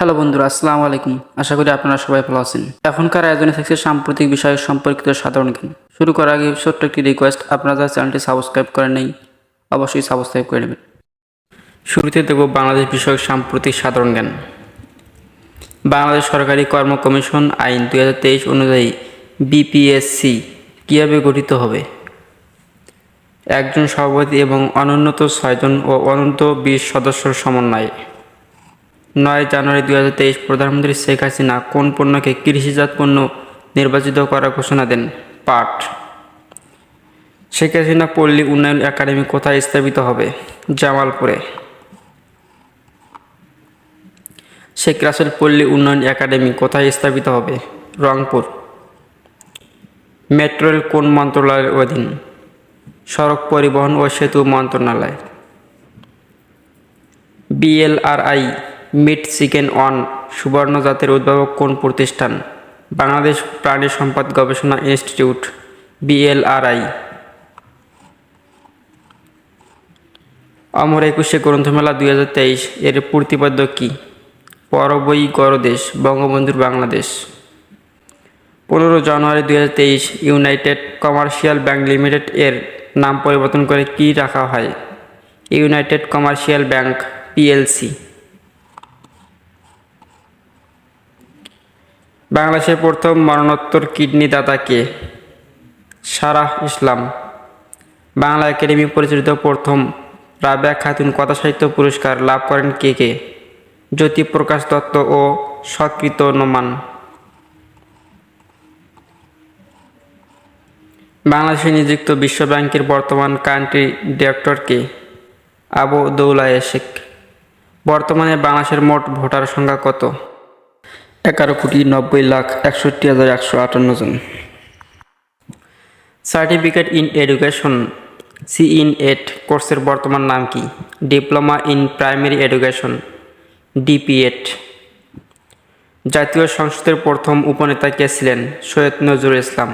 Hello বন্ধুরা, আসসালামু আলাইকুম। আশা করি আপনারা সবাই ভালো আছেন। এখনকার আয়োজনে থাকছে সাম্প্রতিক বিষয় সম্পর্কিত সাধারণ জ্ঞান। শুরু করার আগে ছোট্ট একটি রিকোয়েস্ট, আপনারা যারা চ্যানেলটি সাবস্ক্রাইব করেন নাই অবশ্যই সাবস্ক্রাইব করে নেবেন। শুরুতে দেখব বাংলাদেশ বিষয়ক সাম্প্রতিক সাধারণ জ্ঞান। বাংলাদেশ সরকারি কর্ম কমিশন আইন 2023 অনুযায়ী বিপিএসসি কীভাবে গঠিত হবে? একজন সভাপতি এবং অনুন্নত 6 জন ও অনন্ত 20 সদস্যের সমন্বয়ে। 9 জানুয়ারি 2023 প্রধানমন্ত্রী শেখ হাসিনা কোন পণ্যকে কৃষিজাত পণ্য নির্বাচিত করার ঘোষণা দেন? পাট। শেখ হাসিনা পল্লী উন্নয়ন একাডেমি কোথায় স্থাপিত হবে? জামালপুরে। শেখ রাসেল পল্লী উন্নয়ন একাডেমি কোথায় স্থাপিত হবে? রংপুর। মেট্রো রেল কোন মন্ত্রণালয়ের অধীন? সড়ক পরিবহন ও সেতু মন্ত্রণালয়। বিএলআরআই মিট চিকেন অন সুবর্ণ জাতের উদ্ভাবক কোন প্রতিষ্ঠান? বাংলাদেশ প্রাণী সম্পদ গবেষণা ইনস্টিটিউট বিএলআরআই। অমর একুশে গ্রন্থমেলা 2023 এর প্রতিপাদ্য কি? পরবই গড়দেশ বঙ্গবন্ধুর বাংলাদেশ। 15 জানুয়ারি 2023 ইউনাইটেড কমার্শিয়াল ব্যাংক লিমিটেড এর নাম পরিবর্তন করে কি রাখা হয়? United commercial bank PLC. বাংলাদেশের প্রথম মরণোত্তর কিডনি দাতা কে? সারাহ ইসলাম। বাংলা একাডেমি পরিচালিত প্রথম রাবেয়া খাতুন কথা সাহিত্য পুরস্কার লাভ করেন কে কে? জ্যোতিপ্রকাশ দত্ত ও সকৃত নোমান। বাংলাদেশে নিযুক্ত বিশ্ব ব্যাংকের বর্তমান কান্ট্রি ডিরেক্টর কে? আবু দৌলা শেখ। বর্তমানে বাংলাদেশের মোট ভোটার সংখ্যা কত? 11,90,61,158 জন। সার্টিফিকেট ইন এডুকেশন CINET কোর্সের বর্তমান নাম কি? Diploma in primary education DPED। জাতীয় সংসদের প্রথম উপনেতা কে ছিলেন? সৈয়দ নজরুল ইসলাম।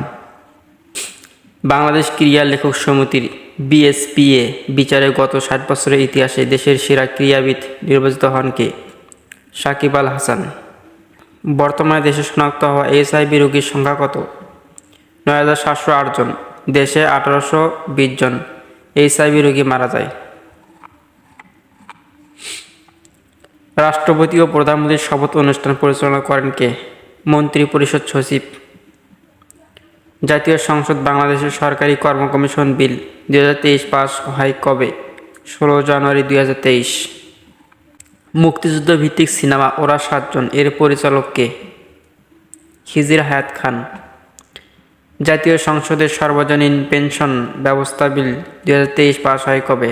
বাংলাদেশ ক্রীড়া লেখক সমিতির BSPA বিচারে গত 60 বছরের ইতিহাসে দেশের সেরা ক্রীড়াবিদ নির্বাচিত হন কে? সাকিব আল হাসান। বর্তমানে দেশে শনাক্ত হওয়া HIV রোগীর সংখ্যা কত? 9,708 জন। দেশে 1,820 জন HIV রোগী মারা যায়। রাষ্ট্রপতি ও প্রধানমন্ত্রীর শপথ অনুষ্ঠান পরিচালনা করেন কে? মন্ত্রী পরিষদ সচিব। জাতীয় সংসদ বাংলাদেশের সরকারি কর্ম কমিশন বিল 2023 পাস হয় কবে? 16 জানুয়ারি 2023। মুক্তিযুদ্ধ ভিত্তিক সিনেমা ওরা 7 জন এর পরিচালক কে? খিজির হায়াত খান। জাতীয় সংসদের সর্বজনীন পেনশন ব্যবস্থা বিল 2023 পাস হয় কবে?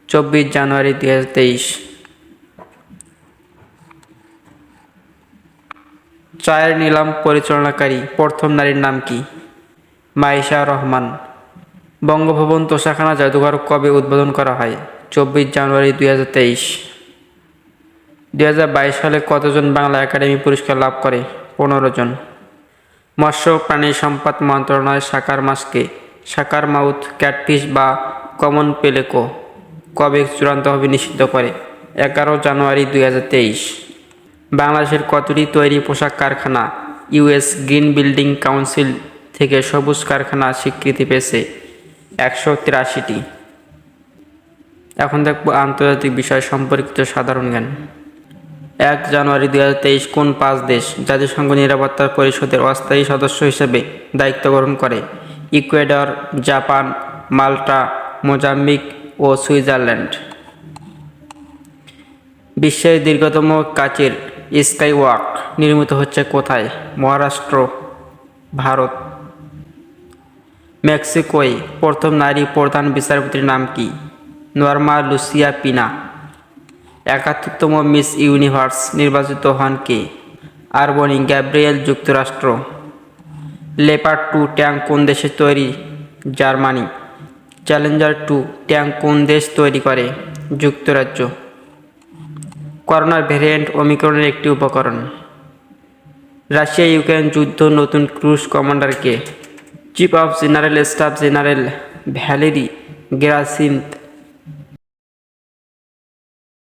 24 জানুয়ারি 2023। চায়ের নিলাম পরিচালনাকারী প্রথম নারীর নাম কি? মাইশা রহমান। বঙ্গভবন তোষাখানা জাদুঘর কবে উদ্বোধন করা হয়? 24 জানুয়ারি 2023। 2022 সালে কতজন বাংলা একাডেমি পুরস্কার লাভ করে? 15 জন। মৎস্য প্রাণী সম্পদ মন্ত্রণালয় শাকার মাছকে শাকার মাউথ ক্যাটফিশ বা কমন পেলেকো কবে চূড়ান্তভাবে নিষিদ্ধ করে? 11 জানুয়ারি 2023। বাংলাদেশের কতটি তৈরি পোশাক কারখানা US গ্রিন বিল্ডিং কাউন্সিল থেকে সবুজ কারখানা স্বীকৃতি পেয়েছে? 183টি। এখন দেখব আন্তর্জাতিক বিষয় সম্পর্কিত সাধারণ জ্ঞান। 1 জানুয়ারি 2023 কোন 5 দেশ জাতিসংঘ নিরাপত্তা পরিষদের অস্থায়ী সদস্য হিসেবে দায়িত্ব গ্রহণ করে? ইকুয়েডর, জাপান, মাল্টা, মোজাম্বিক ও সুইজারল্যান্ড। বিশ্বের দীর্ঘতম কাচের স্কাইওয়াক নির্মিত হচ্ছে কোথায়? মহারাষ্ট্র, ভারত। মেক্সিকোয় প্রথম নারী প্রধান বিচারপতির নাম কি? নর্মা লুসিয়া পিনা। 71তম মিস ইউনিভার্স নির্বাচিত হন কে? আরবনি গ্যাব্রিয়েল, যুক্তরাষ্ট্র। লেপার্ড 2 ট্যাঙ্ক কোন দেশে তৈরি? জার্মানি। চ্যালেঞ্জার 2 ট্যাঙ্ক কোন দেশ তৈরি করে? যুক্তরাজ্য। করোনার ভ্যারিয়েন্ট ওমিক্রনের একটি উপকরণ। রাশিয়া ইউক্রেন যুদ্ধ নতুন ক্রুজ কমান্ডার কে? Chief of general staff general Valery Gerasimov.